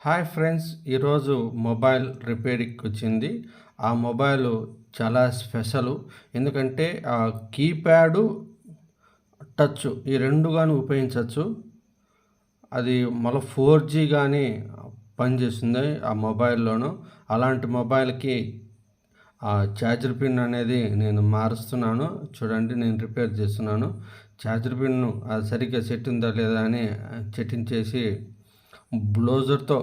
Hi friends, ఈరోజు mobile రిపేర్కి వచ్చింది. ఆ మొబైల్ చాలా స్పెషలు. ఎందుకంటే ఆ కీప్యాడు, టచ్ ఈ రెండు గాని ఉపయోగించవచ్చు. అది మళ్ళీ 4G కానీ పనిచేస్తుంది ఆ మొబైల్లోను. అలాంటి మొబైల్కి ఆ ఛార్జర్ పిన్ అనేది నేను మారుస్తున్నాను. చూడండి, నేను రిపేర్ చేస్తున్నాను. ఛార్జర్ పిన్ను అది సరిగ్గా సెట్ ఉందా లేదా అని సెట్టింగ్ చేసి బ్లౌజర్తో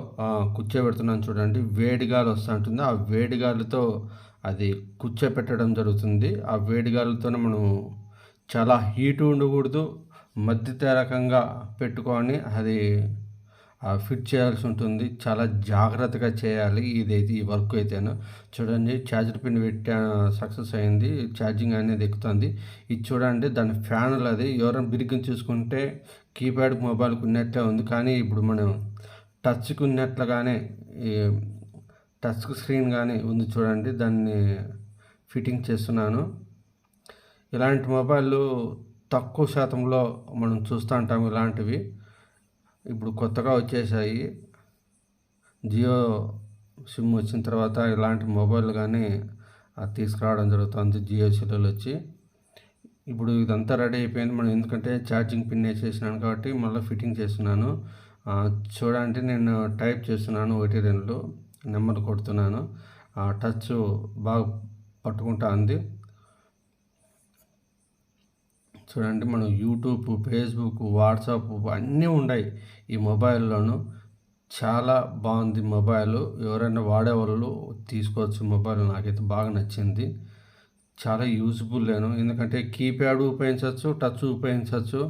కూర్చోబెడుతున్నాను. చూడండి, వేడి గాలి వస్తుంటుంది. ఆ వేడి గాలితో అది కూర్చోపెట్టడం జరుగుతుంది. ఆ వేడి గాలితోనే మనం చాలా హీట్ ఉండకూడదు, మధ్య రకంగా పెట్టుకొని అది ఫిట్ చేయాల్సి ఉంటుంది. చాలా జాగ్రత్తగా చేయాలి ఈ వర్క్ అయితేను. చూడండి, ఛార్జర్ పిన్ పెట్టా, సక్సెస్ అయింది. ఛార్జింగ్ అనేది ఎక్కుతుంది. ఇది చూడండి, దాని ఫ్యాన్లు అది ఎవరైనా బిరిగ్గిని చూసుకుంటే కీప్యాడ్ మొబైల్కి ఉన్నట్లే ఉంది. కానీ ఇప్పుడు మనం టచ్కి ఉన్నట్లుగానే ఈ టచ్ స్క్రీన్ కానీ ఉంది. చూడండి, దాన్ని ఫిట్టింగ్ చేస్తున్నాను. ఇలాంటి మొబైళ్ళు తక్కువ శాతంలో మనం చూస్తూ ఉంటాం. ఇలాంటివి ఇప్పుడు కొత్తగా వచ్చేసాయి. జియో సిమ్ వచ్చిన తర్వాత ఇలాంటి మొబైల్ కానీ తీసుకురావడం జరుగుతుంది. జియో సెల్లులు వచ్చి ఇప్పుడు ఇదంతా రెడీ అయిపోయింది. మనం ఎందుకంటే ఛార్జింగ్ పిన్ వేసేసినాను కాబట్టి మళ్ళీ ఫిట్టింగ్ చేస్తున్నాను. చూడండి, నేను టైప్ చేస్తున్నాను, 1 2 నెంబర్ కొడుతున్నాను. టచ్ బాగా పట్టుకుంటా ఉంది. చూడండి, మనం యూట్యూబ్, ఫేస్బుక్, వాట్సాప్ అన్నీ ఉన్నాయి ఈ మొబైల్లోనూ. చాలా బాగుంది మొబైల్. ఎవరైనా వాడేవాళ్ళు తీసుకోవచ్చు మొబైల్. నాకైతే బాగా నచ్చింది. చాలా యూజ్ఫుల్ ఎందుకంటే కీప్యాడ్ ఉపయోగించవచ్చు, టచ్ ఉపయోగించవచ్చు.